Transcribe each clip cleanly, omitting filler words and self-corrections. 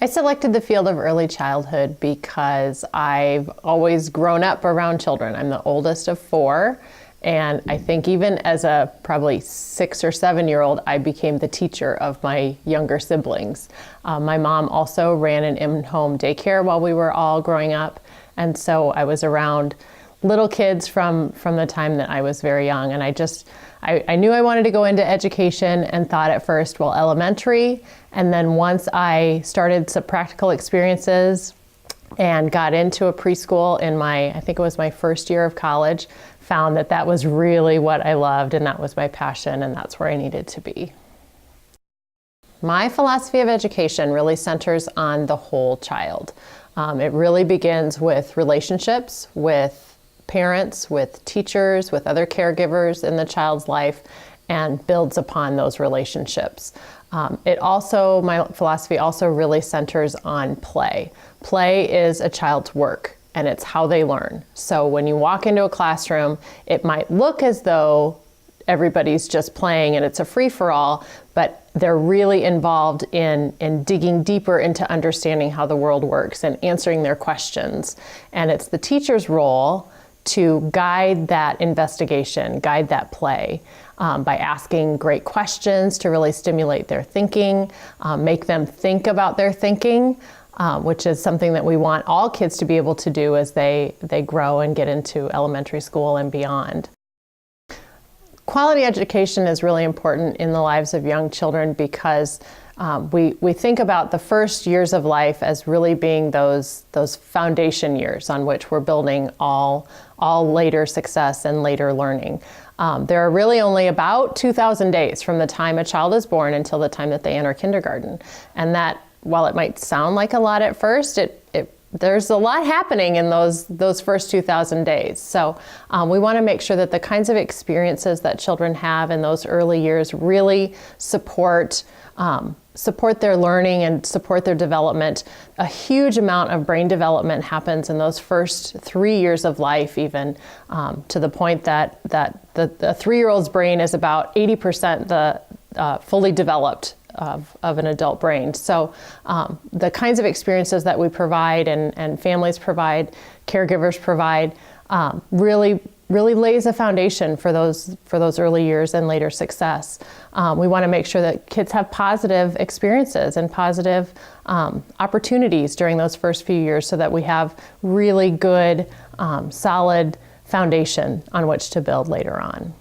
I selected the field of early childhood because I've always grown up around children. I'm the oldest of four, and I think even as a probably 6 or 7-year-old, I became the teacher of my younger siblings. My mom also ran an in-home daycare while we were all growing up, and so I was around little kids from the time that I was very young, and I knew I wanted to go into education and thought at first, well, elementary, and then once I started some practical experiences and got into a preschool in I think it was my first year of college, found that that was really what I loved and that was my passion and that's where I needed to be. My philosophy of education really centers on the whole child. It really begins with relationships, with parents, with teachers, with other caregivers in the child's life, and builds upon those relationships. My philosophy also really centers on play. Play is a child's work, and it's how they learn. So when you walk into a classroom, it might look as though everybody's just playing and it's a free-for-all, but they're really involved in digging deeper into understanding how the world works and answering their questions. And it's the teacher's role to guide that investigation, guide that play by asking great questions to really stimulate their thinking, make them think about their thinking, which is something that we want all kids to be able to do as they grow and get into elementary school and beyond. Quality education is really important in the lives of young children because we think about the first years of life as really being those foundation years on which we're building all later success and later learning. There are really only about 2,000 days from the time a child is born until the time that they enter kindergarten. And that, while it might sound like a lot at first, there's a lot happening in those first 2,000 days. So we want to make sure that the kinds of experiences that children have in those early years really support their learning and support their development. A huge amount of brain development happens in those first 3 years of life, even to the point that the 3-year-old's brain is about 80% the fully developed of an adult brain. So the kinds of experiences that we provide and families provide, caregivers provide, really lays a foundation for those early years and later success. We want to make sure that kids have positive experiences and positive opportunities during those first few years so that we have really good, solid foundation on which to build later on.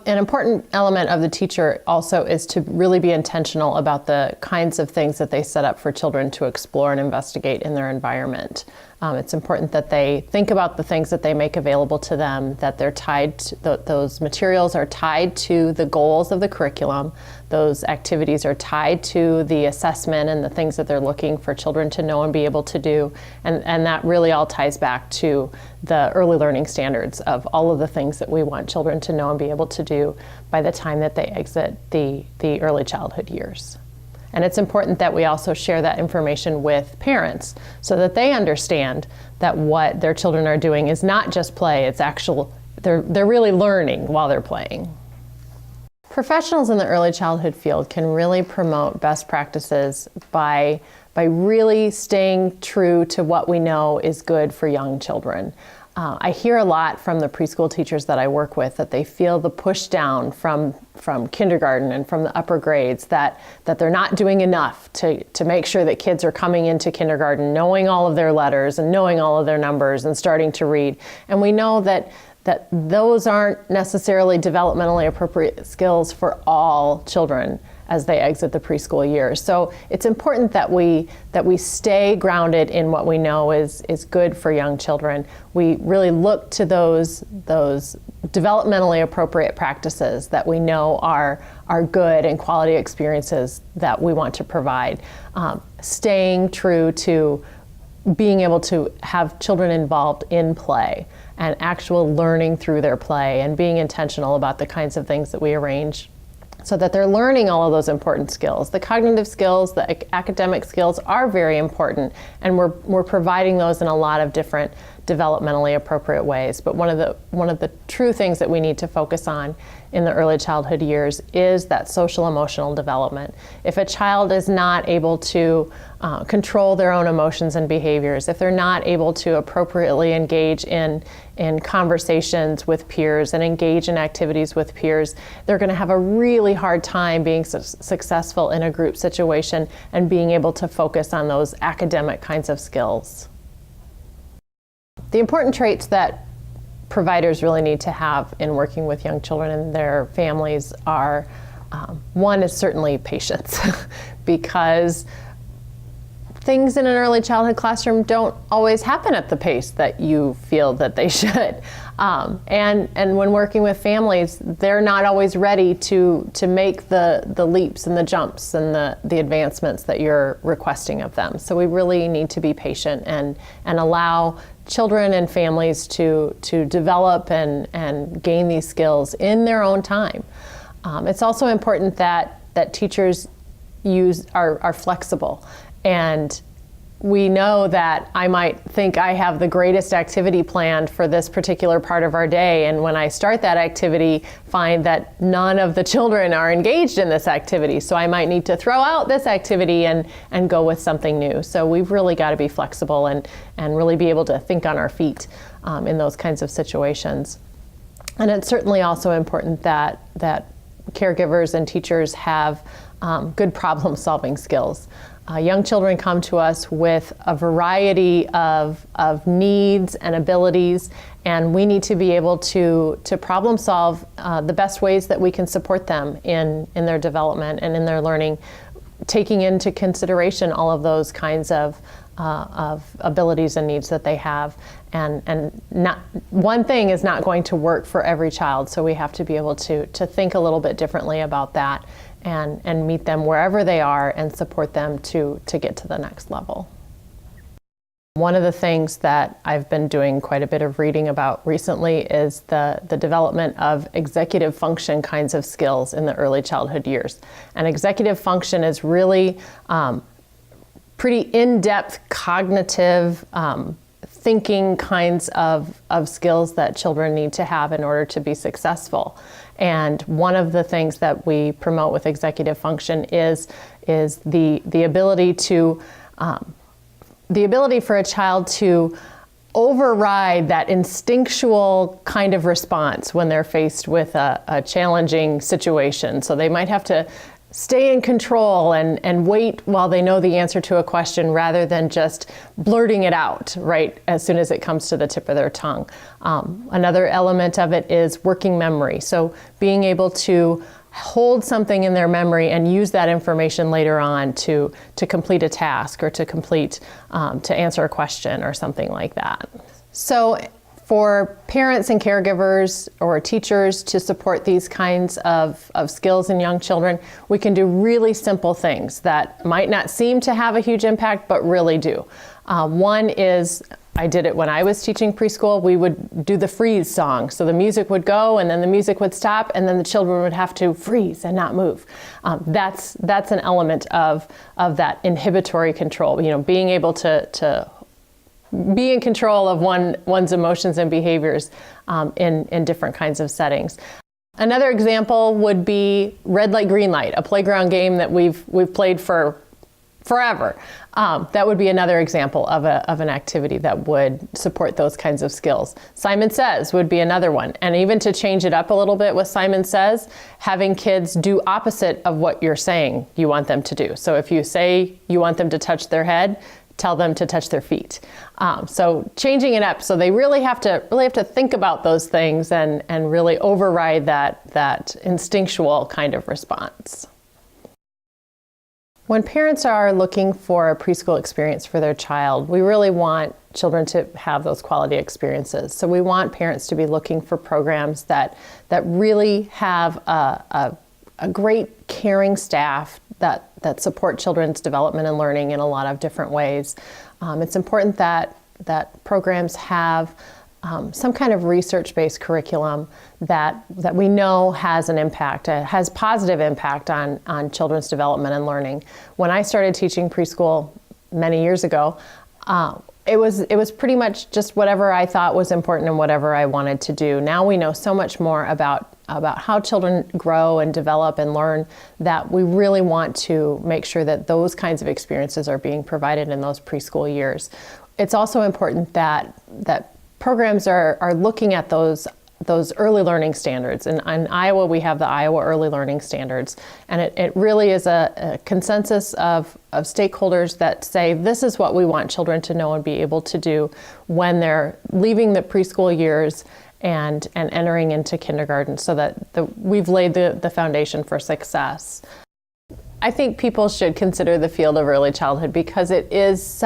An important element of the teacher also is to really be intentional about the kinds of things that they set up for children to explore and investigate in their environment. It's important that they think about the things that they make available to them, that they're tied to, those materials are tied to the goals of the curriculum. Those activities are tied to the assessment and the things that they're looking for children to know and be able to do. And that really all ties back to the early learning standards of all of the things that we want children to know and be able to do by the time that they exit the early childhood years. And it's important that we also share that information with parents so that they understand that what their children are doing is not just play, it's they're really learning while they're playing. Professionals in the early childhood field can really promote best practices by really staying true to what we know is good for young children. I hear a lot from the preschool teachers that I work with that they feel the push down from kindergarten and from the upper grades that they're not doing enough to make sure that kids are coming into kindergarten knowing all of their letters and knowing all of their numbers and starting to read. And we know that those aren't necessarily developmentally appropriate skills for all children as they exit the preschool years. So it's important that we stay grounded in what we know is good for young children. We really look to those developmentally appropriate practices that we know are good and quality experiences that we want to provide. Staying true to being able to have children involved in play and actual learning through their play and being intentional about the kinds of things that we arrange so that they're learning all of those important skills. The cognitive skills, the academic skills are very important, and we're providing those in a lot of different developmentally appropriate ways. But one of the true things that we need to focus on in the early childhood years is that social emotional development. If a child is not able to control their own emotions and behaviors, if they're not able to appropriately engage in conversations with peers and engage in activities with peers, they're going to have a really hard time being successful in a group situation and being able to focus on those academic kinds of skills. The important traits that providers really need to have in working with young children and their families are, one is certainly patience, because things in an early childhood classroom don't always happen at the pace that you feel that they should. And when working with families, they're not always ready to make the leaps and the jumps and the advancements that you're requesting of them. So we really need to be patient and allow children and families to develop and gain these skills in their own time. It's also important that teachers are flexible. And we know that I might think I have the greatest activity planned for this particular part of our day, and when I start that activity, find that none of the children are engaged in this activity. So I might need to throw out this activity and go with something new. So we've really got to be flexible and really be able to think on our feet in those kinds of situations. And it's certainly also important that caregivers and teachers have good problem-solving skills. Young children come to us with a variety of needs and abilities, and we need to be able to problem solve the best ways that we can support them in their development and in their learning, taking into consideration all of those kinds of abilities and needs that they have. And not one thing is not going to work for every child, so we have to be able to think a little bit differently about that and meet them wherever they are and support them to get to the next level. One of the things that I've been doing quite a bit of reading about recently is the development of executive function kinds of skills in the early childhood years. And executive function is really pretty in-depth cognitive thinking kinds of skills that children need to have in order to be successful. And one of the things that we promote with executive function is the ability for a child to override that instinctual kind of response when they're faced with a challenging situation. So they might have to stay in control and wait while they know the answer to a question rather than just blurting it out right as soon as it comes to the tip of their tongue. Another element of it is working memory. So being able to hold something in their memory and use that information later on to complete a task or to answer a question or something like that. So for parents and caregivers or teachers to support these kinds of skills in young children, we can do really simple things that might not seem to have a huge impact, but really do. One is, I did it when I was teaching preschool, we would do the freeze song. So the music would go and then the music would stop and then the children would have to freeze and not move. That's an element of that inhibitory control, being able to be in control of one's emotions and behaviors in different kinds of settings. Another example would be red light, green light, a playground game that we've played for forever. That would be another example of an activity that would support those kinds of skills. Simon Says would be another one. And even to change it up a little bit with Simon Says, having kids do opposite of what you're saying you want them to do. So if you say you want them to touch their head, tell them to touch their feet. So changing it up so they really have to think about those things and really override that instinctual kind of response. When parents are looking for a preschool experience for their child, we really want children to have those quality experiences. So we want parents to be looking for programs that really have a great caring staff that support children's development and learning in a lot of different ways. It's important that programs have some kind of research-based curriculum that we know has an impact, has positive impact on children's development and learning. When I started teaching preschool many years ago, It was pretty much just whatever I thought was important and whatever I wanted to do. Now we know so much more about how children grow and develop and learn, that we really want to make sure that those kinds of experiences are being provided in those preschool years. It's also important that programs are looking at those early learning standards. And in Iowa, we have the Iowa Early Learning Standards. And it really is a consensus of stakeholders that say, this is what we want children to know and be able to do when they're leaving the preschool years and entering into kindergarten, so that we've laid the foundation for success. I think people should consider the field of early childhood because it is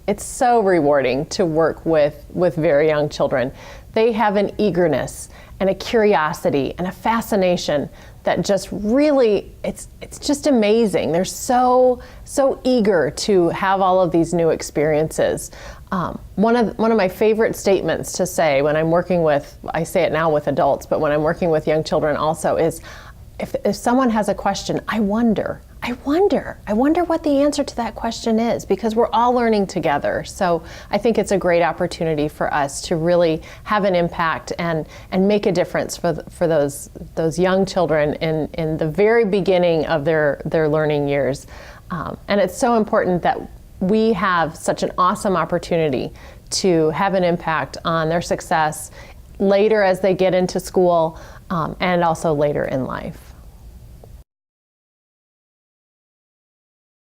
it's so rewarding to work with very young children. They have an eagerness and a curiosity and a fascination that just really, it's just amazing. They're so eager to have all of these new experiences. One of my favorite statements to say when I'm working with, I say it now with adults, but when I'm working with young children also, is if someone has a question, I wonder what the answer to that question is, because we're all learning together. So I think it's a great opportunity for us to really have an impact and make a difference for those young children in the very beginning of their learning years. And it's so important that we have such an awesome opportunity to have an impact on their success later as they get into school, and also later in life.